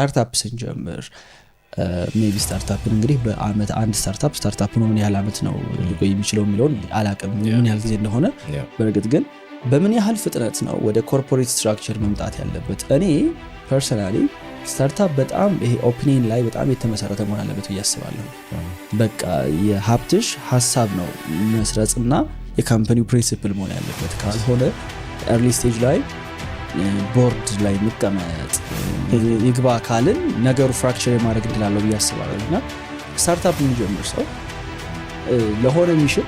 ስታርታፕ ስንጀምር ሜቢ ስታርታፕን እንግዲህ በአመት አንድ ስታርታፕ ነው ምን ያህል አመት ነው ሊቆይ የሚችለው የሚለውን አላቅም ምን ያህል ጊዜ እንደሆነ በእርግጥ ግን በምን ያህል ፍጥነት ነው ወደ ኮርፖሬት ስትራክቸር መምጣት ያለበት እኔ ፐርሰናሊ ስታርታፕ በጣም ይሄ ኦፒኒየን ላይ በጣም የተመሰረተ መሆን አለበት ብዬ አስባለሁ በቃ የሀብትሽ ሀሳብ ነው መስረጽና የካምፓኒው ፕሪንሲፕል መሆን ያለበት ካልሆነ ኤርሊ ስቴጅ ላይ ቦርድ ላይ መቀመጥ ይግባ ካልን ነገሩ ፍራክቸር የማድረግ እንድላለው ብዬ አስባለሁ እና ስታርታፕ የሚጀምር ሰው ለሆነ ሚሽን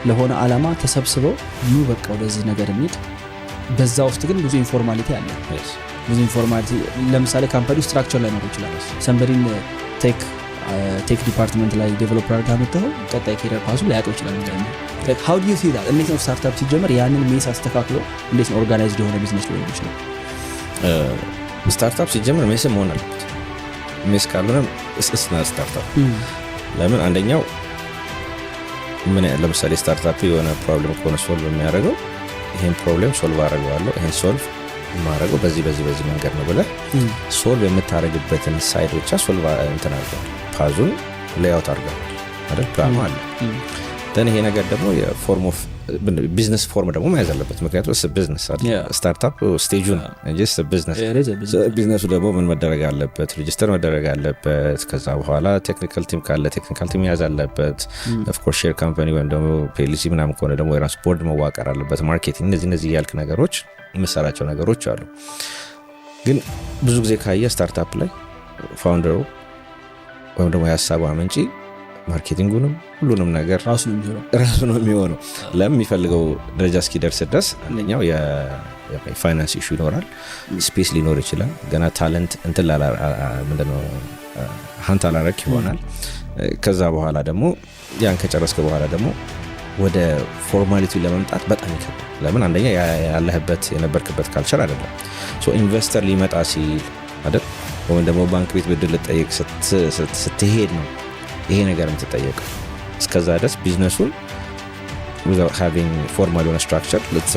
ለሆነ ዓላማ ተሰብስበው ኑ በቃ ወደዚህ ነገር የሚል በዛ ውስጥ ግን ብዙ ኢንፎርማሊቲ አለ ብዙ ኢንፎርማሊቲ ለምሳሌ ካምፓኒው ስትራክቸር ላይ ነው ይችላል ሰምበዲን ቴክ ዲፓርትመንት ላይ ዴቨሎፐር አድርጋ መጥተው ቀጣይ ኬሪየር ፓሱ ሊያውቀው ይችላል እንደዚህ like how do you see that እንዴት ነው ስታርታፕ ሲጀምር ያንን ሜስ አስተካክሎ እንዴት ነው ኦርጋናይዝድ የሆነ ቢዝነስ ሊሆን ይችላል ስታርታፕ ሲጀምር ሜስ መሆን አለበት ሜስ ካልሆነ እስና ስታርታፕ ለምን አንደኛው ምን ለምሳሌ ስታርታፕ የሆነ ፕሮብሌም ከሆነ ሶልቭ የሚያደርገው ይሄን ፕሮብሌም ሶልቭ አደርገዋለሁ ይሄን ሶልቭ ማድረገው በዚህ መንገድ ነው ብለህ ሶልቭ የምታደርግበትን ሳይድ ብቻ ሶልቭ እንትን አድርገው ፓዙን ሌአውት አድርገው አይደል ፕላኑ አለ ደን ይሄ ነገር ደግሞ የፎርም ኦፍ ቢዝነስ ፎርም ደግሞ መያዝ አለበት ምክንያቱም እስ ቢዝነስ ስታርታፕ ስቴጁ ነው እንጂ እስ ቢዝነሱ ደግሞ ምን መደረግ አለበት ሬጂስተር መደረግ አለበት ከዛ በኋላ ቴክኒካል ቲም ካለ ቴክኒካል ቲም መያዝ አለበት ኦፍ ኮርስ ሼር ካምፓኒ ወይም ደግሞ ፒኤልሲ ምናምን ከሆነ ደግሞ የራሱ ቦርድ መዋቀር አለበት ማርኬቲንግ እነዚህ ያልክ ነገሮች የምሰራቸው ነገሮች አሉ ግን ብዙ ጊዜ ካየ ስታርታፕ ላይ ፋውንደሩ ወይም ደግሞ የሀሳቡ አመንጪ ማርኬቲንጉንም ሁሉንም ነገር ራሱ ነው የሚሆነው ለሚፈልገው ደረጃ እስኪደርስ ድረስ አንደኛው የፋይናንስ ኢሹ ይኖራል ስፔስ ሊኖር ይችላል ገና ታለንት እንትን ምንድነው ሀንት አላረክ ይሆናል ከዛ በኋላ ደግሞ ያን ከጨረስከ በኋላ ደግሞ ወደ ፎርማሊቲ ለመምጣት በጣም ይከብዳል ለምን አንደኛ ያለህበት የነበርክበት ካልቸር አይደለም ሶ ኢንቨስተር ሊመጣ ሲል አይደል ወይም ደግሞ ባንክ ቤት ብድር ልጠይቅ ስትሄድ ነው ይሄ ነገር የምትጠየቀው እስከዛ ድረስ ቢዝነሱን without having formal on a structure let's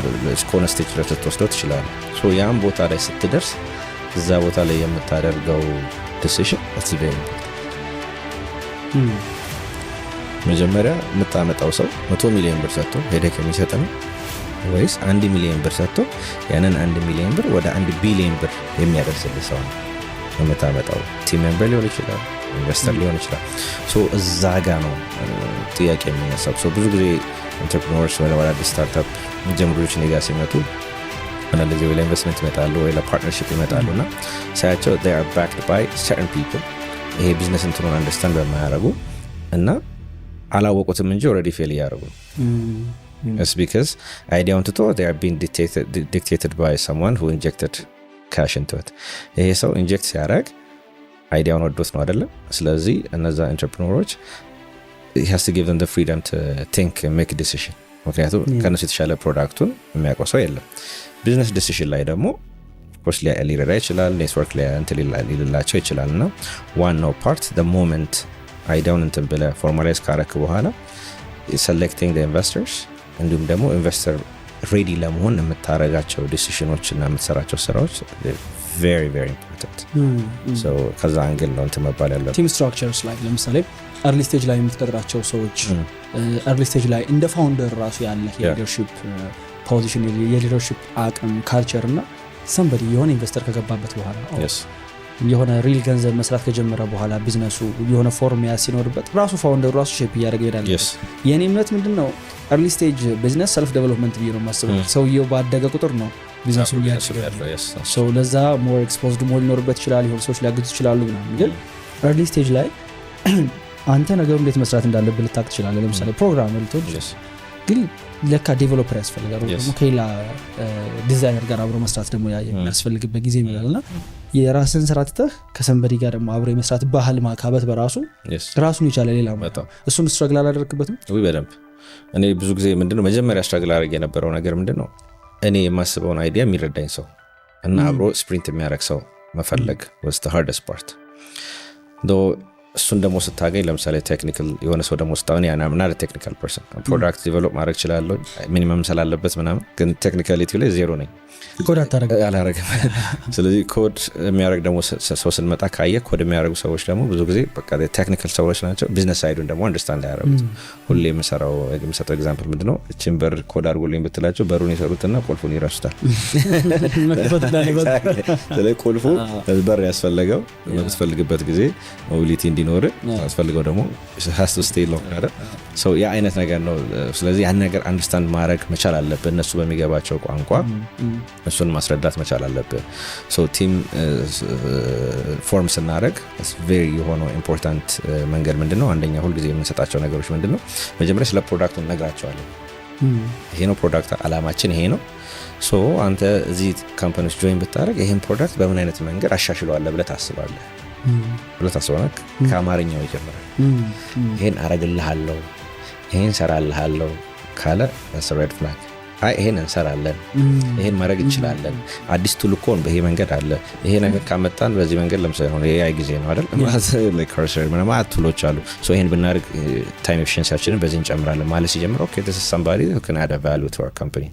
ስቴጅ ልትወስደው ትችላለህ ሶ ያን ቦታ ላይ ስትደርስ እዛ ቦታ ላይ የምታደርገው decision that's very important መጀመሪያ የምታመጣው ሰው 100 ሚሊዮን ብር ሰጥቶ ሄደህ ከሚሰጥ ነው ወይስ 1 ሚሊዮን ብር ሰጥቶ ያንን 1 ሚሊዮን ብር ወደ 1 ቢሊዮን ብር የሚያደርስልህ ሰው ነው የምታመጣው ቲም ሜምበር ሊሆን ይችላል ኢንቨስተር ሊሆን ይችላል ሶ እዛ ጋ ነው ጥያቄ የሚነሳው ሶ ብዙ ጊዜ ኢንተርፕረነርስ ወደ አዲስ ስታርታፕ ጀምሮች ኔጋ ሲመጡ አንዳንድ ጊዜ ወይ ለኢንቨስትመንት ይመጣሉ ወይ ለፓርትነርሺፕ ይመጣሉና ሳያቸው they are backed by certain people ይሄ ቢዝነስ እንትኑን አንደርስታንድ በማያደርጉ እና አላወቁትም እንጂ ኦልሬዲ ፌል ያደርጉ it's because አይዲያውን ትቶ they are being dictated by someone who injected cash into it ይሄ ሰው ኢንጀክት ሲያደርግ አይዲያውን ወዶት ነው አይደለም ስለዚህ እነዛ ኢንተርፕረነሮች he has to give them the freedom to think and make a decision ምክንያቱም ከነሱ የተሻለ ፕሮዳክቱን የሚያውቀው ሰው የለም ቢዝነስ ዲሲሽን ላይ ደግሞ ኮርስ ሊረዳ ይችላል ኔትወርክ ላይ እንትን ሊላቸው ይችላልና ዋናው ፓርት the moment አይዲያውን እንትን ብለህ ፎርማላይዝ ካረክ በኋላ selecting the investors እንዲሁም ደግሞ ኢንቨስተር ሬዲ ለመሆን የምታረጋቸው ዲሲሽኖች እና የምትሰራቸው ስራዎች very very important so ከዛ አንግል ነው እንትን መባል ያለበት ቲም ስትራክቸርስ ላይ ለምሳሌ early stage ላይ የምትቀጥራቸው ሰዎች early stage ላይ እንደ ፋውንደር ራሱ ያለ የሊደርሺፕ ፖዚሽን የሊደርሺፕ አቅም ካልቸር እና somebody የሆነ ኢንቨስተር ከገባበት በኋላ የሆነ ሪል ገንዘብ መስራት ከጀመረ በኋላ ቢዝነሱ የሆነ ፎርም ሲኖርበት ራሱ ፋውንደሩ ራሱ ሼፕ እያደረገ ይሄዳል የኔ እምነት ምንድነው early stage ቢዝነስ ሰልፍ ዴቨሎፕመንት ቢሆን ማስበው ሰውየው ባደገ ቁጥር ነው ቢዝነሱ ያድጋል ሶ ለዛ ሞር ኤክስፖዝድ ሞር ሊኖርበት ይችላል ይሆን ሰዎች ሊያግዙ ይችላሉ ምናምን ግን early stage ላይ አንተ ነገሩ እንዴት መስራት እንዳለብህ ልታውቅ ትችላለህ ለምሳሌ ፕሮግራም ልትወድ ግን ለካ ዴቨሎፐር ያስፈልጋል ደግሞ ከሌላ ዲዛይነር ጋር አብሮ መስራት ደግሞ ያስፈልግበት ጊዜ ይመጣልና የራስን ስራ ትተህ ከሰንበዲ ጋር ደግሞ አብሮ መስራት ባህል ማካበት በራሱ ራሱን ይቻለ ሌላ ማለት እሱም ስትራግል አላደረክበትም ወይ በደንብ እኔ ብዙ ጊዜ ምንድነው መጀመሪያ ስትራግል አድርጌ የነበረው ነገር ምንድነው እኔ የማስበውን አይዲያ የሚረዳኝ ሰው እና አብሮ ስፕሪንት የሚያደርግ ሰው መፈለግ was the hardest part though እሱን ደግሞ ስታገኝ ለምሳሌ ቴክኒካል የሆነ ሰው ደግሞ ስታገኝ ያና ቴክኒካል ፐርሰን ፕሮዳክት ዲቨሎፕ ማድረግ እችላለሁ ሚኒመም ስላለበት ምናምን ግን ቴክኒካሊቲው ላይ ዜሮ ነኝ ኮድ አላረግም። ስለዚህ ኮድ የሚያደርግ ደግሞ ሰው ስንመጣ ካየ ኮድ የሚያደርጉ ሰዎች ደግሞ ብዙ ጊዜ በቃ ቴክኒካል ሰዎች ናቸው። ቢዝነስ ሳይዱን ደግሞ አንደርስታንድ አያደርጉት። ሁሌ የምሰጠው ኤግዛምፕል ምንድነው እቺን በር ኮድ አድርጎልኝ ብትላቸው በሩን ይሰሩትና ቁልፉን ይረሱታል። ስለዚህ ቁልፉ በር ያስፈለገው በምትፈልግበት ጊዜ ሞቢሊቲ እንዲኖር ያስፈልገው ደግሞ ሀስ ቱ ስቴይ ሎንግ አይደል? ሶ ያ አይነት ነገር ነው። ስለዚህ ያን ነገር አንደርስታንድ ማድረግ መቻል አለብህ። እነሱ በሚገባቸው ቋንቋ እሱን ማስረዳት መቻል አለብህ። ሶ ቲም ፎርም ስናደርግ ቬሪ የሆነው ኢምፖርታንት መንገድ ምንድነው? አንደኛ ሁልጊዜ የምንሰጣቸው ነገሮች ምንድነው? መጀመሪያ ስለ ፕሮዳክቱ እነግራቸዋለን። ይሄ ነው ፕሮዳክት አላማችን ይሄ ነው። ሶ አንተ እዚህ ካምፓኒ ውስጥ ጆይን ብታደርግ ይሄን ፕሮዳክት በምን አይነት መንገድ አሻሽለዋለህ ብለህ ታስባለህ? ከአማርኛው ይጀምራል። ይሄን አረግልሃለሁ፣ ይሄን ሰራልሃለሁ ካለ ሬድ ፍላግ። አይ ይሄን እንሰራለን፣ ይሄን ማድረግ እንችላለን፣ አዲስ ቱል እኮ በይሄ መንገድ አለ፣ ይሄ ነገር ካመጣን በዚህ መንገድ ለምሳሌ ሆነ AI ጊዜ ነው አይደል? like cursor ማለት ቱሎች አሉ። ሶ ይሄን ብናደርግ ታይም ኤፊሺየንሲያችንን በዚህ እንጨምራለን ማለት ሲጀምር ኦኬ this is somebody who can add a value to our company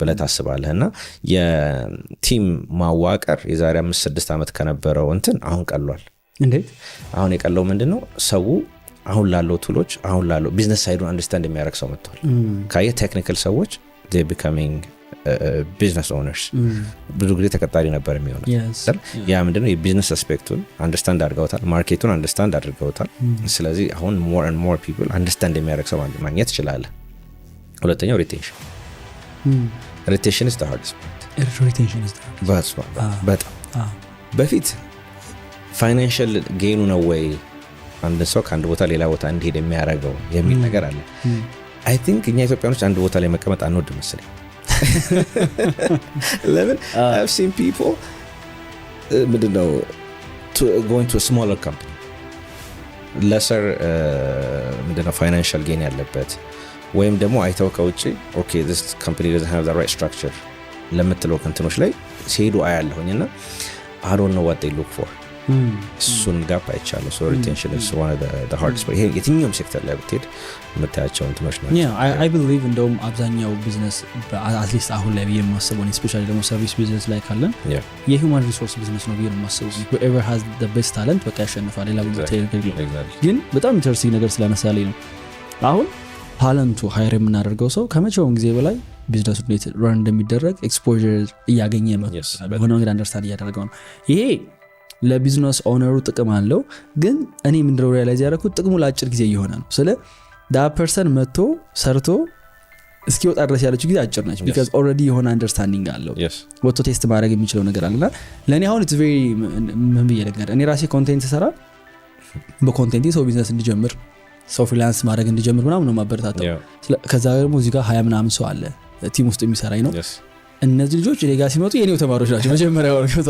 ብለህ ታስባለህ። እና የቲም ማዋቀር የዛሬ 5-6 ዓመት ከነበረው እንትን አሁን ቀሏል። እንዴት? አሁን የቀለው ምንድነው? ሰው አሁን ላለው ቱሎች አሁን ላለው ቢዝነስ ሳይዱን አንደርስታንድ የሚያደርግ ሰው መጥቷል። ካየ ቴክኒካል ሰዎች they becoming business owners ብዙ ጊዜ ተቀጣሪ ነበር የሚሆነው። ያ ምንድነው? የቢዝነስ አስፔክቱን አንደርስታንድ አድርገውታል፣ ማርኬቱን አንደርስታንድ አድርገውታል። ስለዚህ አሁን more and more people አንደርስታንድ የሚያደርግ ሰው ማግኘት ይችላል። ሁለተኛው retention is the hardest part። በጣም በፊት ፋይናንሻል ጌኑ ነው ወይ አንድ ሰው ከአንድ ቦታ ሌላ ቦታ እንዲሄድ የሚያደርገው የሚል ነገር አለ። አይ ቲንክ እኛ ኢትዮጵያኖች አንድ ቦታ ላይ መቀመጥ አንወድ መሰለኝ። ለምን I've seen people ምንድነው going to a smaller company lesser ምንድነው financial gain ያለበት ወይም ደግሞ አይተው ከውጭ okay this company doesn't have the right structure ለምትለው እንትኖች ላይ ሲሄዱ አያለሁኝና I don't know what they look for። እሱን ጋፕ አይቻለሁ። ሶ ሪቴንሽን is one of the hardest part። ይሄ የትኛውም ሴክተር ላይ ብትሄድ የምታያቸው እንትኖች ናቸው። I believe እንደውም አብዛኛው ቢዝነስ አትሊስት አሁን ላይ ብዬ የማስበው ስፔሻሊ ደግሞ ሰርቪስ ቢዝነስ ላይ ካለን የሂውማን ሪሶርስ ቢዝነስ ነው ብዬ የማስበው። whoever has the best talent በቃ ያሸንፋል። ሌላ ግን በጣም ኢንተረስቲንግ ነገር ስለነሳለኝ ነው አሁን ታለንቱ ሃይር የምናደርገው ሰው ከመቼውም ጊዜ በላይ ቢዝነሱ እንዴት ራን እንደሚደረግ ኤክስፖዠር እያገኘ በሆነ ነገር አንደርስታንድ እያደረገው ነው። ይሄ ለቢዝነስ ኦነሩ ጥቅም አለው። ግን እኔ ምንድነው ሪያላይዝ ያደረኩት ጥቅሙ ለአጭር ጊዜ እየሆነ ነው። ስለ ዳ ፐርሰን መጥቶ ሰርቶ እስኪወጣ ድረስ ያለችው ጊዜ አጭር ነች። ቢካዝ ኦልሬዲ የሆነ አንደርስታንዲንግ አለው ወጥቶ ቴስት ማድረግ የሚችለው ነገር አለና ለእኔ አሁን ኢትስ ቬሪ ምን ብዬ ነገር እኔ ራሴ ኮንቴንት ሰራ በኮንቴንት ሰው ቢዝነስ እንዲጀምር ሰው ፍሪላንስ ማድረግ እንዲጀምር ምናምን ነው ማበረታታው። ከዛ ደግሞ እዚህ ጋር 20 ምናምን ሰው አለ ቲም ውስጥ የሚሰራኝ ነው። እነዚህ ልጆች እኔ ጋር ሲመጡ የኔው ተማሪዎች ናቸው። መጀመሪያ ወርቀቷ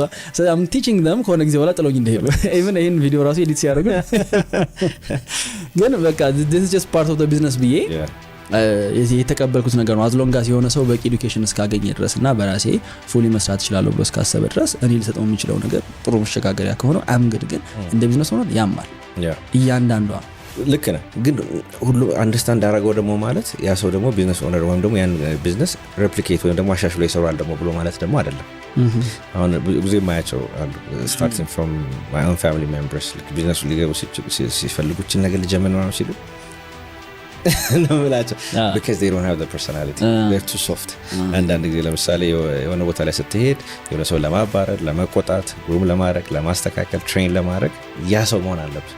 I'm teaching them ከሆነ ጊዜ በኋላ ጥሎኝ እንደሄዱ even ይሄን ቪዲዮ ራሱ ኤዲት ሲያደርጉ ግን በቃ this is just part of the business ብዬ የተቀበልኩት ነገር ነው። አዝሎንጋስ የሆነ ሰው በቂ ኤዱኬሽን እስካገኘ ድረስና በራሴ ፉሊ መስራት ይችላል ብሎ እስካሰበ ድረስ እኔ ልሰጠው የሚችለው ነገር ጥሩ መሸጋገሪያ ከሆነ አምግድ ግን እንደ ቢዝነስ ሆኖ ያማል እያንዳንዷ ልክ ነህ። ግን ሁሉ አንደርስታንድ አደረገው ደግሞ ማለት ያ ሰው ደግሞ ቢዝነስ ኦነር ወይም ደግሞ ያን ቢዝነስ ሬፕሊኬት ወይም ደግሞ አሻሽሎ ይሰራል ደግሞ ብሎ ማለት ደግሞ አይደለም። አሁን ብዙ ጊዜ ማያቸው አሉ starting from my own family members ቢዝነሱ ሊገቡ ሲፈልጉችን ነገር ልጀምር ነው ሲሉ ነው ብላቸው because they don't have the personality they're too soft። አንዳንድ ጊዜ ለምሳሌ የሆነ ቦታ ላይ ስትሄድ የሆነ ሰው ለማባረር ለመቆጣት ግሩም ለማድረግ ለማስተካከል ትሬን ለማድረግ ያ ሰው መሆን አለበት።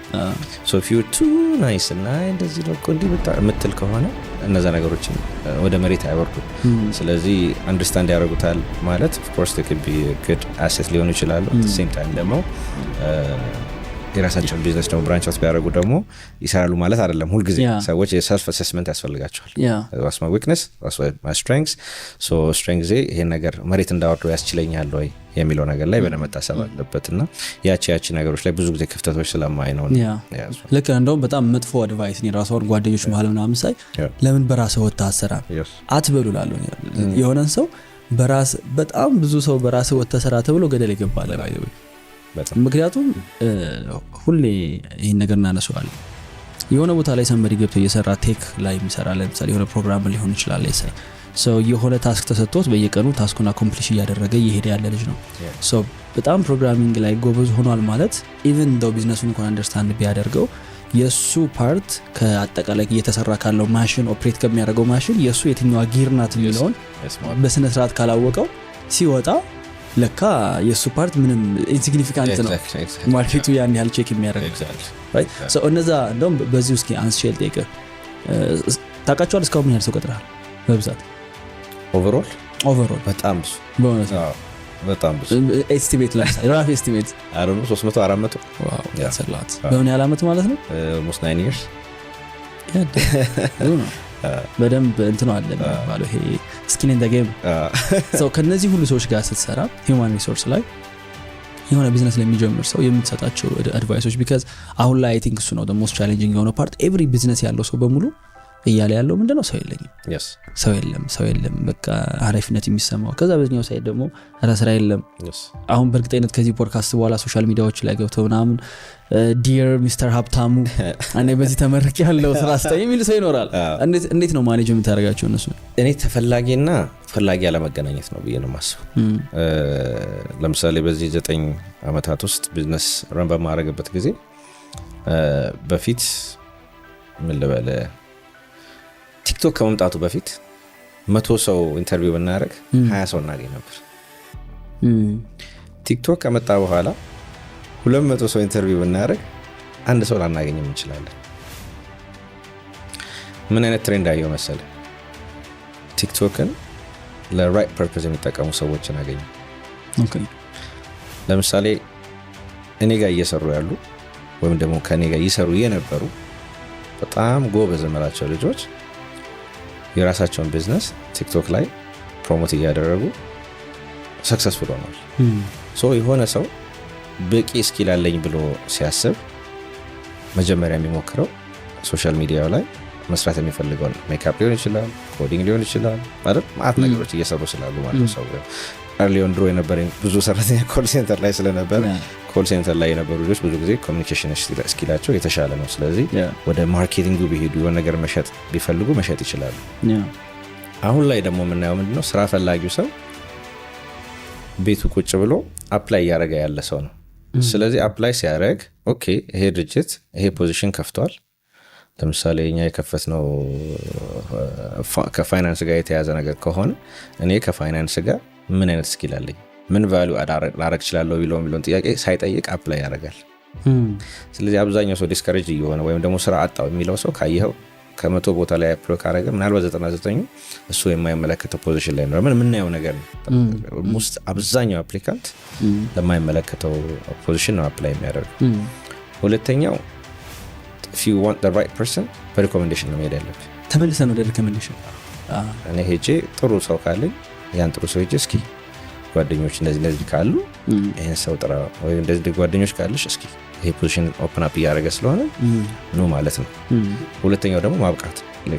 so if you're too nice እና እንደዚህ ነው እንዴ የምትል ከሆነ እነዛ ነገሮችን ወደ መሬት አይወርዱም። ስለዚህ አንደርስታንድ ያደርጉታል ማለት of course they could be a good asset ሊሆኑ ይችላሉ። at the same time ደግሞ የራሳቸውን ቢዝነስ ደግሞ ብራንች አውት ቢያደርጉ ደግሞ ይሰራሉ ማለት አይደለም። ሁልጊዜ ሰዎች የሰልፍ አሰስመንት ያስፈልጋቸዋል። what's my weakness what's my strengths so strengths ይሄን ነገር መሬት እንዳወርደው ያስችለኛል ወይ የሚለው ነገር ላይ በደንብ መታሰብ አለበትና ያቺ ነገሮች ላይ ብዙ ጊዜ ክፍተቶች ስለማይ ነው። ልክ እንደውም በጣም መጥፎ አድቫይስ ነው ራስዎን ጓደኞች መሀል ምናምን ሳይ ለምን በራስህ ወጣ አሰራ አትበሉላለሁ። የሆነን ሰው በራስ በጣም ብዙ ሰው በራስህ ወጣ ሰራ ተብሎ ገደል ይገባል። ምክንያቱም ሁሌ ይህን ነገር እናነሳዋለን። የሆነ ቦታ ላይ ሰንበዲ ገብቶ እየሰራ ቴክ ላይ የሚሰራ ለምሳሌ የሆነ ፕሮግራም ሊሆን ይችላል ሰው የሆነ ታስክ ተሰጥቶት በየቀኑ ታስኩን አኮምፕሊሽ እያደረገ እየሄደ ያለ ልጅ ነው። ሰው በጣም ፕሮግራሚንግ ላይ ጎበዝ ሆኗል ማለት ኢቭን ዶ ቢዝነሱን እንኳን አንደርስታንድ ቢያደርገው የሱ ፓርት ከአጠቃላይ እየተሰራ ካለው ማሽን ኦፕሬት ከሚያደርገው ማሽን የሱ የትኛዋ ጊር ናት የሚለውን በስነ ስርዓት ካላወቀው ሲወጣ ለካ የሱ ፓርት ምንም ኢንሲግኒፊካንት ነው ማርኬቱ ያን ያህል ቼክ የሚያደርግ ራይት። ሶ እነዛ እንደውም በዚህ ውስጥ አንስቼል ጠይቀ ታውቃቸዋል። እስካሁን ምን ያህል ሰው ቀጥረሃል በብዛት? ኦቨርኦል በጣም ብዙ በእውነት በጣም ብዙ ኤስቲሜት ላይ ራፍ ኤስቲሜት አሮ 300 400 ዋው ያሰላት በምን ያህል አመት ማለት ነው? almost 9 years በደንብ እንትኑ አለ ባለው ይሄ ስኪን ኢን ዘ ጌም። ሶ ከነዚህ ሁሉ ሰዎች ጋር ስትሰራ ሂውማን ሪሶርስ ላይ የሆነ ቢዝነስ ለሚጀምር ሰው የምትሰጣቸው አድቫይሶች ቢካዝ አሁን ላይ አይ ቲንክ እሱ ነው the most challenging የሆነ ፓርት። ኤቭሪ ቢዝነስ ያለው ሰው በሙሉ እያለ ያለው ምንድነው? ሰው የለኝም ሰው የለም በቃ ኃላፊነት የሚሰማው። ከዛ በዚህኛው ሳይድ ደግሞ ስራ የለም። አሁን በእርግጠኝነት ከዚህ ፖድካስት በኋላ ሶሻል ሚዲያዎች ላይ ገብተው ምናምን ዲር ሚስተር ሀብታሙ እኔ በዚህ ተመርቄ ያለው ስራ አስጠኝ የሚል ሰው ይኖራል። እንዴት ነው ማኔጅ የምታደርጋቸው እነሱ? እኔ ተፈላጊና ፈላጊ ያለመገናኘት ነው ብዬ ነው የማስበው። ለምሳሌ በዚህ 9 አመታት ውስጥ ቢዝነስ ረን በማድረግበት ጊዜ በፊት ምን ልበለ ቲክቶክ ከመምጣቱ በፊት 100 ሰው ኢንተርቪው ብናደርግ 20 ሰው እናገኝ ነበር። ቲክቶክ ከመጣ በኋላ 200 ሰው ኢንተርቪው ብናደርግ 1 ሰው ላናገኝ እንችላለን። ምን አይነት ትሬንድ አየው መሰለ? ቲክቶክን ለራይት ፐርፐዝ የሚጠቀሙ ሰዎችን አገኘ። ኦኬ ለምሳሌ እኔ ጋር እየሰሩ ያሉ ወይም ደግሞ ከኔ ጋር ይሰሩ የነበሩ በጣም ጎበዝ የምላቸው ልጆች የራሳቸውን ቢዝነስ ቲክቶክ ላይ ፕሮሞት እያደረጉ ሰክሰስፉል ሆነዋል። ሶ የሆነ ሰው በቂ ስኪል አለኝ ብሎ ሲያስብ መጀመሪያ የሚሞክረው ሶሻል ሚዲያው ላይ መስራት የሚፈልገው ሜካፕ ሊሆን ይችላል፣ ኮዲንግ ሊሆን ይችላል አይደል? ማለት ነገሮች እየሰሩ ስላሉ ማለት ሰው አርሊዮን ድሮ የነበረኝ ብዙ ሰራተኛ ኮል ሴንተር ላይ ስለነበር ኮል ሴንተር ላይ የነበሩ ልጆች ብዙ ጊዜ ኮሚኒኬሽን ስኪላቸው የተሻለ ነው። ስለዚህ ወደ ማርኬቲንጉ ቢሄዱ የሆነ ነገር መሸጥ ቢፈልጉ መሸጥ ይችላሉ። አሁን ላይ ደግሞ የምናየው ምንድነው? ስራ ፈላጊው ሰው ቤቱ ቁጭ ብሎ አፕላይ እያደረገ ያለ ሰው ነው። ስለዚህ አፕላይ ሲያደረግ ኦኬ ይሄ ድርጅት ይሄ ፖዚሽን ከፍቷል። ለምሳሌ እኛ የከፈትነው ከፋይናንስ ጋር የተያዘ ነገር ከሆነ እኔ ከፋይናንስ ጋር ምን አይነት ስኪል አለኝ፣ ምን ቫልዩ ላረግ እችላለሁ ቢለውን ጥያቄ ሳይጠይቅ አፕላይ ያደርጋል። ስለዚህ አብዛኛው ሰው ዲስከሬጅ እየሆነ ወይም ደግሞ ስራ አጣው የሚለው ሰው ካየኸው ከ100 ቦታ ላይ አፕላይ ካደረገ ምናልባት 99 እሱ የማይመለከተው ፖዚሽን ላይ ነው። ምን የምናየው ነገር ነው። ሙስት አብዛኛው አፕሊካንት ለማይመለከተው ፖዚሽን ነው አፕላይ የሚያደርገው። ሁለተኛው if you want the right person በሪኮሜንዴሽን ነው መሄድ ያለብህ። ተመልሰን ወደ ሪኮሜንዴሽን እኔ ሄጄ ጥሩ ሰው ካለኝ ያን ጥሩ ሰው ሄጄ እስኪ ጓደኞች እንደዚህ ካሉ ይሄን ሰው ጥራ ወይ እንደዚህ ጓደኞች ካለሽ እስኪ ይሄ ፖዚሽን ኦፕን አፕ እያደረገ ስለሆነ ነው ማለት ነው። ሁለተኛው ደግሞ ማብቃት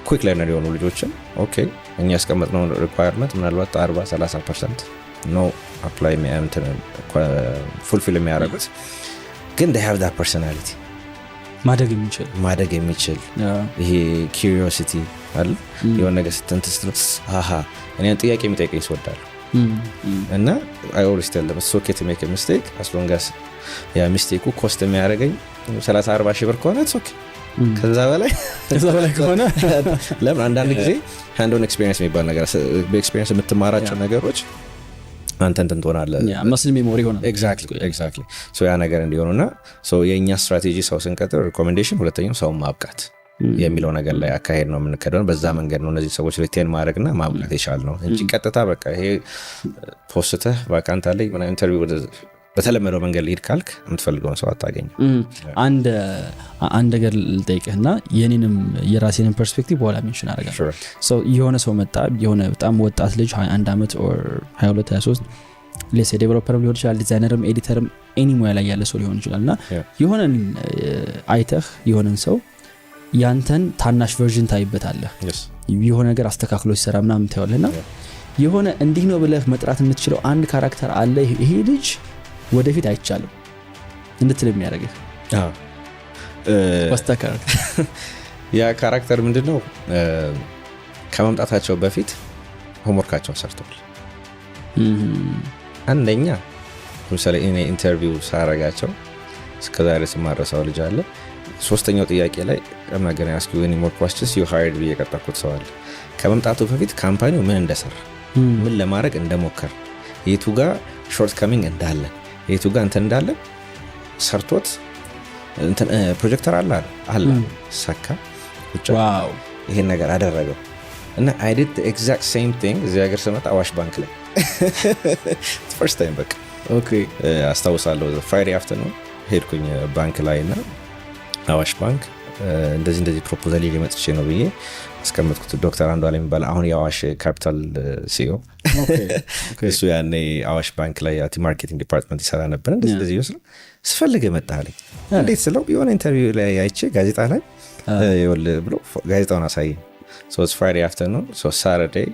ኩዊክ ለርነር የሆኑ ልጆችን ኦኬ እኛ ያስቀመጥነው ሪኳየርመንት ምናልባት 40-30% ነው አፕላይ ፉልፊል የሚያደርጉት ግን they have that personality ማደግ የሚችል ይሄ ኪዩሪዮሲቲ አለ። የሆነ ነገር ስትንትስ አሃ እኔን ጥያቄ የሚጠይቀኝ ሰው ወዳለሁ እና I always tell them it's okay to make a mistake as long as ያ ሚስቴኩ ኮስት የሚያደርገኝ 30-40 ሺህ ብር ከሆነ it's okay። ከዛ በላይ ከሆነ ለምን አንዳንድ ጊዜ hand on experience የሚባል ነገር በኤክስፒሪየንስ የምትማራቸው ነገሮች አንተ እንትን ትሆናለህ መስል ሜሞሪ ሆነ። ኤግዛክትሊ ሶ ያ ነገር እንዲሆኑና ሶ የኛ ስትራቴጂ ሰው ስንቀጥር ሪኮሜንዴሽን፣ ሁለተኛው ሰው ማብቃት የሚለው ነገር ላይ አካሄድ ነው የምንከደው። በዛ መንገድ ነው እነዚህ ሰዎች ሪቴን ማድረግና ማብቃት ይቻላል ነው እንጂ ቀጥታ በቃ ይሄ ፖስተህ ቫካንት አለኝ ምናምን ኢንተርቪው በተለመደው መንገድ ሊድ ካልክ የምትፈልገውን ሰው አታገኝም። አንድ ነገር ልጠይቅህና የኔንም የራሴንም ፐርስፔክቲቭ በኋላ ሜንሽን አደርጋለሁ። የሆነ ሰው መጣ፣ የሆነ በጣም ወጣት ልጅ 21 ዓመት ኦር 22-23 ሌስ ዴቨሎፐር ሊሆን ይችላል፣ ዲዛይነርም ኤዲተርም ኤኒ ሙያ ላይ ያለ ሰው ሊሆን ይችላል እና የሆነን አይተህ የሆነን ሰው ያንተን ታናሽ ቨርዥን ታይበታለህ። የሆነ ነገር አስተካክሎ ሲሰራ ምናምን ታያለህና የሆነ እንዲህ ነው ብለህ መጥራት የምትችለው አንድ ካራክተር አለ። ይሄ ልጅ ወደፊት አይቻልም እንድትል የሚያደርግህ ያ ካራክተር ምንድነው? ከመምጣታቸው በፊት ሆምወርካቸውን ሰርተዋል። አንደኛ ለምሳሌ እኔ ኢንተርቪው ሳረጋቸው እስከዛሬ ስማረሳው ልጅ አለ። ሶስተኛው ጥያቄ ላይ I'm ask you any more questions you hired ብዬ የቀጠርኩት ሰው አለ። ከመምጣቱ በፊት ካምፓኒው ምን እንደሰራ ምን ለማድረግ እንደሞከር የቱ ጋር ሾርት ካሚንግ እንዳለ የቱ ጋር እንትን እንዳለ ሰርቶት እንትን ፕሮጀክተር አለ ሰካ ዋው ይሄን ነገር አደረገው እና I did the exact same thing እዚህ ሀገር ስመጣ አዋሽ ባንክ ላይ first time በቃ ኦኬ አስታውሳለሁ። ፍራይዴ አፍተርኑን ሄድኩኝ ባንክ ላይ እና አዋሽ ባንክ እንደዚህ ፕሮፖዛል ሊመጥቼ ነው ብዬ አስቀምጥኩት። ዶክተር አንዷለም የሚባል አሁን የአዋሽ ካፒታል ሲኦ እሱ ያኔ አዋሽ ባንክ ላይ ማርኬቲንግ ዲፓርትመንት ይሰራ ነበር። እንደዚህ ይወስል ስፈልግ መጣልኝ። እንዴት ስለው የሆነ ኢንተርቪው ላይ አይቼ ጋዜጣ ላይ ይወል ብሎ ጋዜጣውን አሳየኝ። so it's Friday afternoon so Saturday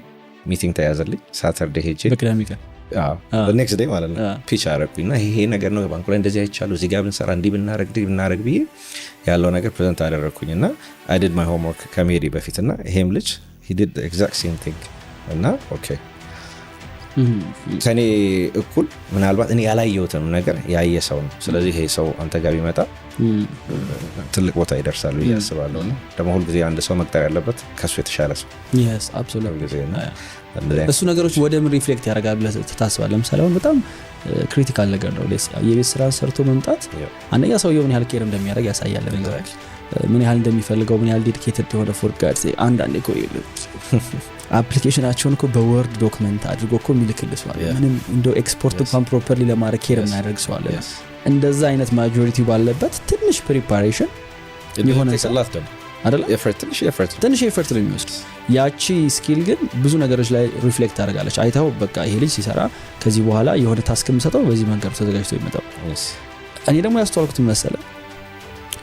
ሚቲንግ ተያዘልኝ። ሳተርዴ ሄጄ በቅዳሜ ቀን ኔክስት ዴይ ማለት ነው ፒች አደረግኩኝና ይሄ ነገር ነው ባንኩ ላይ እንደዚህ አይቻለሁ እዚህ ጋር ብንሰራ እንዲህ ብናረግ ብዬ ያለው ነገር ፕሬዘንት አደረግኩኝና I did my homework ከመሄዴ በፊትና ይሄም ልጅ he did the exact same thing እና ኦኬ ከኔ እኩል ምናልባት እኔ ያላየሁትም ነገር ያየ ሰው ነው። ስለዚህ ይሄ ሰው አንተ ጋር ቢመጣ ትልቅ ቦታ ይደርሳል ብዬ አስባለሁ። ደግሞ ሁልጊዜ አንድ ሰው መቅጠር ያለበት ከሱ የተሻለ ሰው yes absolutely እሱ ነገሮች ወደ ምን ሪፍሌክት ያደርጋል ብለህ ታስባለህ? ለምሳሌ አሁን በጣም ክሪቲካል ነገር ነው የቤት ስራ ሰርቶ መምጣት አንደኛ ሰውየው ምን ያህል ኬር እንደሚያደርግ ያሳያል። ምን ያህል እንደሚፈልገው ምን ያህል ዴዲኬትድ የሆነ ፎር ጋድ አንዳንዴ እኮ አፕሊኬሽናቸውን እኮ በወርድ ዶክመንት አድርጎ እኮ የሚልክልህ ሰው አለ። ምንም እንደው ኤክስፖርት እንኳን ፕሮፐርሊ ለማድረግ ኬር የማያደርግ ሰው አለ። እንደዛ አይነት ማጆሪቲ ባለበት ትንሽ ፕሪፓሬሽን የሆነ ሰላት ደግሞ አይደለ ትንሽ ኤፈርት ነው የሚወስድ። ያቺ ስኪል ግን ብዙ ነገሮች ላይ ሪፍሌክት ታደርጋለች። አይታው በቃ ይሄ ልጅ ሲሰራ ከዚህ በኋላ የሆነ ታስክ የምሰጠው በዚህ መንገድ ተዘጋጅቶ ይመጣው። እኔ ደግሞ ያስተዋልኩት መሰለ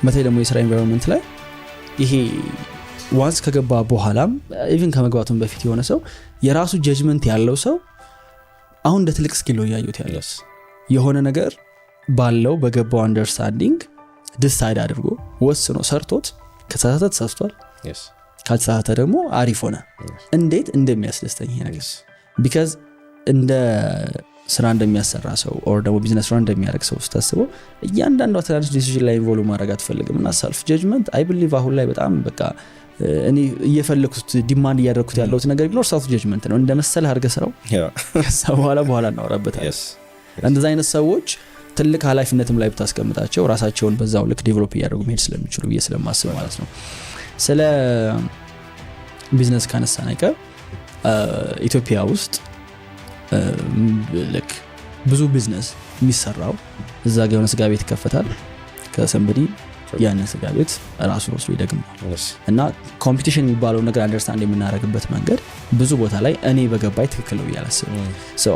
በተለይ ደግሞ የስራ ኤንቫይሮንመንት ላይ ይሄ ዋንስ ከገባ በኋላም ኢቭን ከመግባቱም በፊት የሆነ ሰው የራሱ ጀጅመንት ያለው ሰው አሁን እንደ ትልቅ ስኪል ነው ያዩት ያለው የሆነ ነገር ባለው በገባው አንደርስታንዲንግ ዲሳይድ አድርጎ ወስኖ ሰርቶት ከተሳሳተ ተሳስቷል ካልተሳሳተ ደግሞ አሪፍ ሆነ እንዴት እንደሚያስደስተኝ ይሄ ነገር ቢካዝ እንደ ስራ እንደሚያሰራ ሰው ኦር ደግሞ ቢዝነስ ራን እንደሚያደርግ ሰው ስታስበው እያንዳንዱ ትናንሽ ዲሲዥን ላይ ኢንቮልቭ ማድረግ አትፈልግም እና ሰልፍ ጀጅመንት አይ ቢሊቭ አሁን ላይ በጣም በቃ እኔ እየፈለኩት ዲማንድ እያደረኩት ያለውት ነገር ቢኖር ሰልፍ ጀጅመንት ነው። እንደ መሰለ አድርገህ ስራው በኋላ እናወራበታለን። እንደዛ አይነት ሰዎች ትልቅ ኃላፊነትም ላይ ብታስቀምጣቸው ራሳቸውን በዛው ልክ ዴቨሎፕ እያደረጉ መሄድ ስለሚችሉ ብዬ ስለማስብ ማለት ነው። ስለ ቢዝነስ ካነሳን አይቀር ኢትዮጵያ ውስጥ ልክ ብዙ ቢዝነስ የሚሰራው እዛ ጋር የሆነ ስጋ ቤት ይከፈታል ከሰንበዲ ያንን ስጋ ቤት ራሱ ወስዶ ይደግማል እና ኮምፒቲሽን የሚባለው ነገር አንደርስታንድ የምናደርግበት መንገድ ብዙ ቦታ ላይ እኔ በገባይ ትክክል ነው ያላስብ ሶ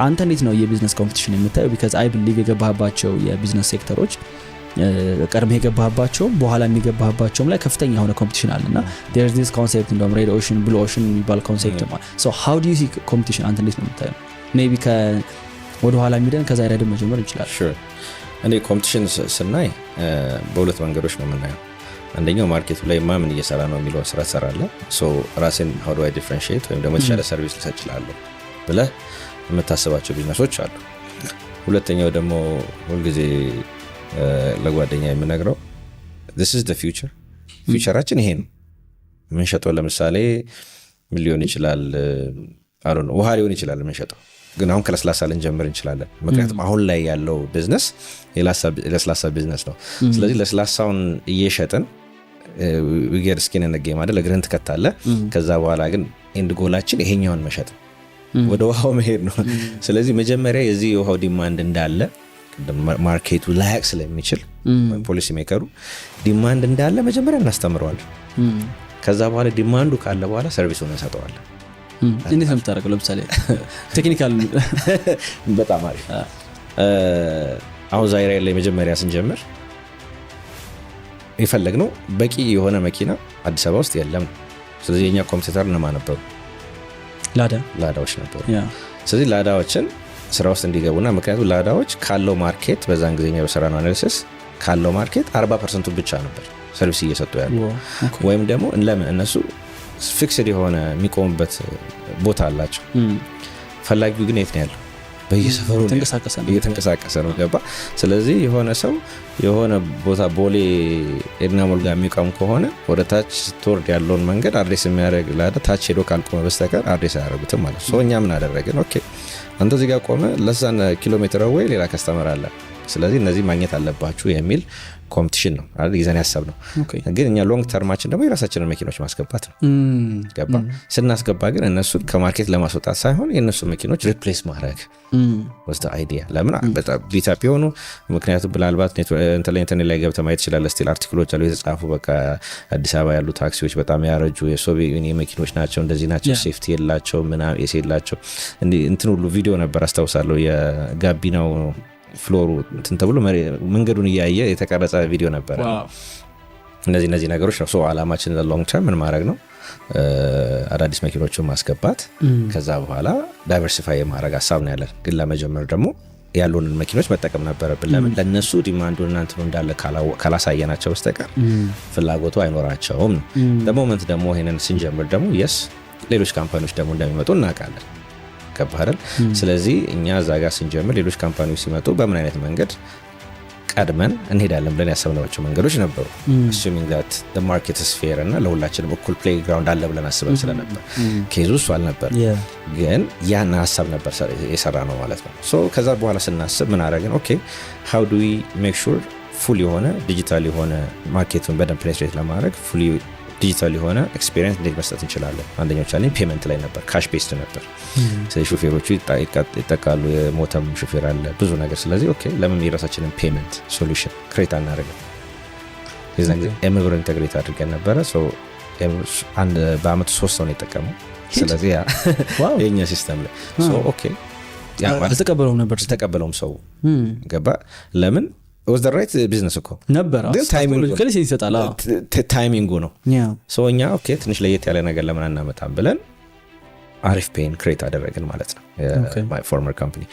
አንተ እንዴት ነው የቢዝነስ ኮምፒቲሽን የምታየው? ቢካዝ አይ ቢሊቭ የገባባቸው የቢዝነስ ሴክተሮች ቀድሞ የገባባቸው በኋላ የሚገባባቸውም ላይ ከፍተኛ የሆነ ኮምፒቲሽን አለና there is this concept in the red ocean blue ocean የሚባል ኮንሴፕት ማለት so how do you see competition አንተ እንዴት ነው የምታየው? ሜቢ ወደ ኋላ የሚደን ከዛ አይደለም መጀመር ይችላል። sure እኔ ኮምፒቲሽን ስናይ በሁለት መንገዶች ነው የምናየው። አንደኛው ማርኬቱ ላይ ምን እየሰራ ነው የሚለው ስራ ትሰራለህ። ሶ ራሴን how do I differentiate ወይም ደግሞ የተሻለ ሰርቪስ ልሰጥ እችላለሁ ብለህ የምታስባቸው ቢዝነሶች አሉ። ሁለተኛው ደግሞ ሁልጊዜ ለጓደኛ የምነግረው this is the future ፊውቸራችን ይሄ ነው። የምንሸጠው ለምሳሌ ምን ሊሆን ይችላል ውሃ ሊሆን ይችላል የምንሸጠው፣ ግን አሁን ከለስላሳ ልንጀምር እንችላለን። ምክንያቱም አሁን ላይ ያለው ቢዝነስ የለስላሳ ቢዝነስ ነው። ስለዚህ ለስላሳውን እየሸጥን ዊገር ስኪን ነገም አይደል እግርን ትከታለህ። ከዛ በኋላ ግን ኤንድ ጎላችን ይሄኛውን መሸጥ ወደ ውሃው መሄድ ነው። ስለዚህ መጀመሪያ የዚህ የውሃው ዲማንድ እንዳለ ማርኬቱ ላያቅ ስለሚችል ፖሊሲ ሜከሩ ዲማንድ እንዳለ መጀመሪያ እናስተምረዋለን። ከዛ በኋላ ዲማንዱ ካለ በኋላ ሰርቪሱን እንሰጠዋለን። እንዴት ነው የምታደርገው? ለምሳሌ ቴክኒካል በጣም አሪፍ አሁን ዛይራ ላይ መጀመሪያ ስንጀምር የፈለግነው በቂ የሆነ መኪና አዲስ አበባ ውስጥ የለም። ስለዚህ የኛ ኮምፒውተር እነማን ነበሩ? ላዳዎች ነበሩ። ስለዚህ ላዳዎችን ስራ ውስጥ እንዲገቡና ምክንያቱም ላዳዎች ካለው ማርኬት በዛን ጊዜኛ በሰራነው አናሊሲስ ካለው ማርኬት 40% ብቻ ነበር ሰርቪስ እየሰጡ ያሉ። ወይም ደግሞ ለምን እነሱ ፊክስድ የሆነ የሚቆሙበት ቦታ አላቸው። ፈላጊው ግን የት ነው ያለው? በየሰፈሩ እየተንቀሳቀሰ ነው። ገባ? ስለዚህ የሆነ ሰው የሆነ ቦታ ቦሌ ኤድና ሞል ጋር የሚቆም ከሆነ ወደ ታች ስትወርድ ያለውን መንገድ አድሬስ የሚያደርግ ላዳ ታች ሄዶ ካልቆመ በስተቀር አድሬስ አያደርጉትም ማለት ነው። እኛ ምን አደረግን? ኦኬ አንተ እዚህ ጋር ቆመ፣ ለዛን ኪሎ ሜትር ወይ ሌላ ከስተመር አለ፣ ስለዚህ እነዚህ ማግኘት አለባችሁ የሚል ኮምፒቲሽን ነው አይደል ይዘን ያሰብነው። ግን እኛ ሎንግ ተርማችን ደግሞ የራሳችንን መኪኖች ማስገባት ነው። ገባ? ስናስገባ ግን እነሱን ከማርኬት ለማስወጣት ሳይሆን የእነሱ መኪኖች ሪፕሌስ ማድረግ ወስደ አይዲያ። ለምን በጣም ቢታፕ የሆኑ ምክንያቱም ምናልባት ኢንተርኔት ላይ ገብተህ ማየት ትችላለህ። ስቲል አርቲክሎች አሉ የተጻፉ በቃ አዲስ አበባ ያሉ ታክሲዎች በጣም ያረጁ የሶቪየት መኪኖች ናቸው፣ እንደዚህ ናቸው፣ ሴፍቲ የላቸው ምናምን የሴላቸው እንትን ሁሉ ቪዲዮ ነበር አስታውሳለሁ። የጋቢናው ፍሎሩ እንትን ተብሎ መንገዱን እያየ የተቀረጸ ቪዲዮ ነበረ። እነዚህ ነገሮች ነው። አላማችን ሎንግ ተርም ምን ማድረግ ነው? አዳዲስ መኪኖችን ማስገባት፣ ከዛ በኋላ ዳይቨርሲፋይ የማድረግ ሀሳብ ነው ያለን። ግን ለመጀመር ደግሞ ያሉንን መኪኖች መጠቀም ነበረብን። ለምን ለነሱ ዲማንዱን እናንተ ነው እንዳለ ካላሳየናቸው በስተቀር ፍላጎቱ አይኖራቸውም ነው። በሞመንት ደግሞ ይሄንን ስንጀምር ደግሞ የስ ሌሎች ካምፓኒዎች ደግሞ እንደሚመጡ እናውቃለን። ከባህል ስለዚህ እኛ እዛ ጋር ስንጀምር ሌሎች ካምፓኒዎች ሲመጡ በምን አይነት መንገድ ቀድመን እንሄዳለን ብለን ያሰብናቸው መንገዶች ነበሩ። assuming that the market is fair እና ለሁላችንም እኩል ፕሌይ ግራውንድ አለ ብለን አስበን ስለነበር ኬዙ እሱ አልነበር። ግን ያን ሀሳብ ነበር የሰራ ነው ማለት ነው። ከዛ በኋላ ስናስብ ምን አደረግን? ኦኬ how do we make sure ፉል የሆነ ዲጂታል የሆነ ማርኬቱን በደንብ ፔኔትሬት ለማድረግ ፉል ዲጂታል የሆነ ኤክስፒሪየንስ እንዴት መስጠት እንችላለን? አንደኛው ቻሌንጅ ፔመንት ላይ ነበር። ካሽ ቤስድ ነበር። ስለዚህ ሹፌሮቹ ይጠቃሉ፣ የሞተም ሹፌር አለ ብዙ ነገር። ስለዚህ ኦኬ ለምን የራሳችንን ፔመንት ሶሉሽን ክሬት አናደርግም? የዛን ጊዜ ኤምብር ኢንተግሬት አድርገን ነበረ። በአመቱ 3 ሰው ነው የጠቀመው። ስለዚህ የኛ ሲስተም ላይ ኦኬ አልተቀበለውም ሰው ገባ። ለምን was the right business እኮ ነበር። ታይሚንጉ ነው። እኛ ኦኬ ትንሽ ለየት ያለ ነገር ለምን አናመጣም ብለን አሪፍ ፔን ክሬት አደረግን ማለት ነው። my former company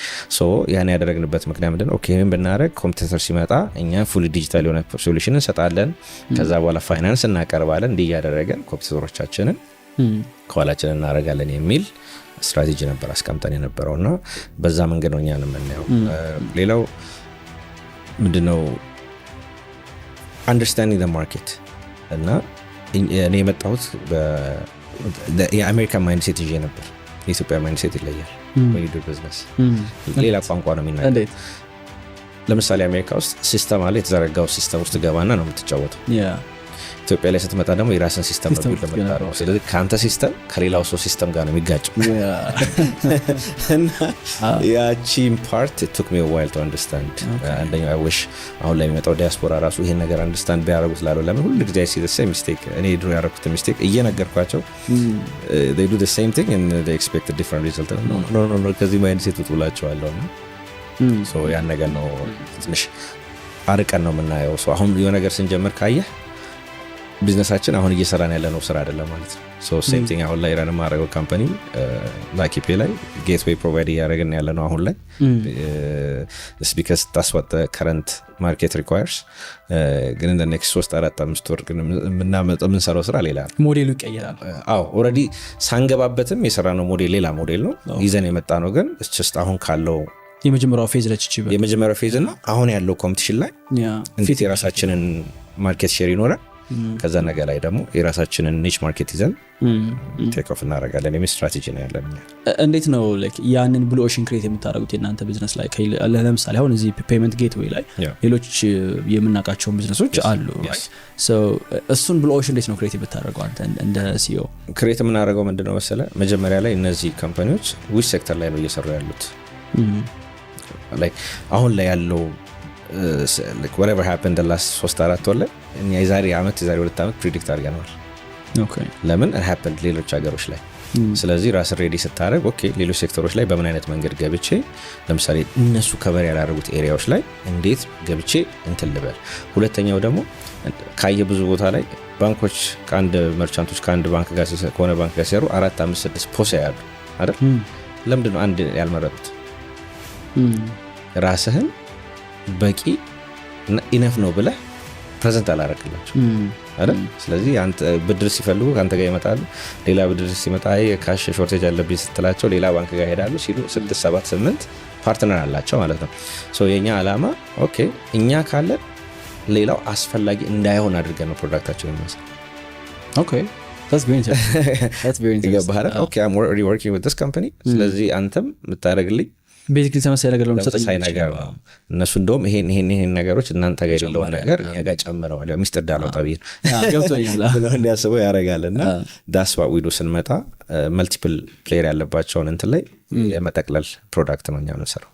ያን ያደረግንበት ምክንያት ምንድነው? ኦኬ ምን ብናደርግ ኮምፒውተር ሲመጣ እኛ ፉሊ ዲጂታል የሆነ ሶሉሽን እንሰጣለን፣ ከዛ በኋላ ፋይናንስ እናቀርባለን። እንዲህ ያደረገን ኮምፒውተሮቻችንን ከኋላችን እናደርጋለን የሚል ስትራቴጂ ነበር አስቀምጠን የነበረውና በዛ መንገድ ነው እኛን የምናየው። ሌላው ምንድነው አንደርስታንዲንግ ዘ ማርኬት እና እኔ የመጣሁት የአሜሪካን ማይንድሴት ይዤ ነበር። የኢትዮጵያ ማይንድሴት ይለያል። when you do business ሌላ ቋንቋ ነው የሚናገር። ለምሳሌ አሜሪካ ውስጥ ሲስተም አለ። የተዘረጋው ሲስተም ውስጥ ገባና ነው የምትጫወተው። ኢትዮጵያ ላይ ስትመጣ ደግሞ የራስን ሲስተም ነው ለመጣው። ስለዚህ ካንተ ሲስተም ከሌላው ሰው ሲስተም ጋር ነው የሚጋጨው። እና ያቺን ፓርት it took me a while to understand። አንደኛው I wish አሁን ላይ የሚመጣው ዲያስፖራ ራሱ ይሄን ነገር አንደርስታንድ ቢያደርጉት ላለው። ለምን ሁሉ ጊዜ see the same mistake እኔ ድሮ ያደረኩት ሚስቴክ እየነገርኳቸው they do the same thing and they expect a different result። no ከዚህ ማይንድ ሴት ውጥላቸዋለሁ። ያን ነገር ነው ትንሽ አርቀን ነው የምናየው። አሁን የሆነ ነገር ስንጀምር ካየህ ቢዝነሳችን አሁን እየሰራን ያለነው ስራ አይደለም ማለት ነው። ሴም ቲንግ አሁን ላይ ረን ማድረገው ካምፓኒ ላኪፔ ላይ ጌትዌይ ፕሮቫይድ እያደረግን ያለነው አሁን ላይ because that's what the current market requires። ግን in the next 3-4-5 ወር ግን የምንሰራው ስራ ሌላ ነው። ሞዴሉ ይቀየራል። ኦልሬዲ ሳንገባበትም የሰራነው ሞዴል ሌላ ሞዴል ነው ይዘን የመጣ ነው። ግን just አሁን ካለው የመጀመሪያው ፌዝ ላይ የመጀመሪያው ፌዝ እና አሁን ያለው ኮምፒቲሽን ላይ እንዴት የራሳችንን ማርኬት ሼር ይኖራል፣ ከዛ ነገር ላይ ደግሞ የራሳችንን ኒች ማርኬት ይዘን ቴክ ኦፍ እናደርጋለን የሚል ስትራቴጂ ነው ያለን። እንዴት ነው ያንን ብሉ ኦሽን ክሬት የምታደርጉት የእናንተ ቢዝነስ ላይ? ለምሳሌ አሁን እዚህ ፔመንት ጌትዌይ ላይ ሌሎች የምናውቃቸውን ቢዝነሶች አሉ። እሱን ብሉ ኦሽን እንዴት ነው ክሬት የምታደርገው አንተ እንደ ሲኦ? ክሬት የምናደርገው ምንድነው መሰለ፣ መጀመሪያ ላይ እነዚህ ካምፓኒዎች ዊች ሴክተር ላይ ነው እየሰሩ ያሉት? አሁን ላይ ያለው whatever happened the last 3-4 ወር ላይ የዛሬ አመት የዛሬ 2 አመት ፕሪዲክት አድርገናል። ለምን it happened ሌሎች ሀገሮች ላይ። ስለዚህ ራስ ሬዲ ስታደርግ ኦኬ ሌሎች ሴክተሮች ላይ በምን አይነት መንገድ ገብቼ ለምሳሌ እነሱ ከበር ያላደረጉት ኤሪያዎች ላይ እንዴት ገብቼ እንትን ልበል። ሁለተኛው ደግሞ ካየ ብዙ ቦታ ላይ ባንኮች ከአንድ መርቻንቶች ከአንድ ባንክ ጋር ከሆነ ባንክ ጋር ሲሰሩ 4-5-6 ፖስ ያሉ አይደል? ለምንድን ነው አንድ ያልመረጡት? ራስህን በቂ ኢነፍ ነው ብለህ ፕሬዘንት አላረክላቸው አይደል? ስለዚህ አንተ ብድር ሲፈልጉ ከአንተ ጋር ይመጣሉ። ሌላ ብድር ሲመጣ ካሽ ሾርቴጅ አለብኝ ስትላቸው ሌላ ባንክ ጋር ሄዳሉ። ሲሉ 6 7 8 ፓርትነር አላቸው ማለት ነው። የኛ ዓላማ ኦኬ እኛ ካለን ሌላው አስፈላጊ እንዳይሆን አድርገን ነው ፕሮዳክታችን የሚመስል። ኦኬ that's very interesting ይገባሃል? ኦኬ I'm already working with this company ስለዚህ አንተም የምታደርግልኝ ቤዚክሊ ተመሳሳይ ነገር ነው ተመሳሳይ ነገር ነው። እነሱ እንደውም ይሄን ነገሮች እናንተ ጋር የሌለውን ነገር እኛ ጋር ጨምረዋል። ያው ሚስጥር ዳላው ታብይ ነው እንዲያስበው ያደርጋልና that's what we do ስንመጣ መልቲፕል ፕሌየር ያለባቸውን እንትን ላይ የመጠቅለል ፕሮዳክት ነው እኛ የምንሰራው።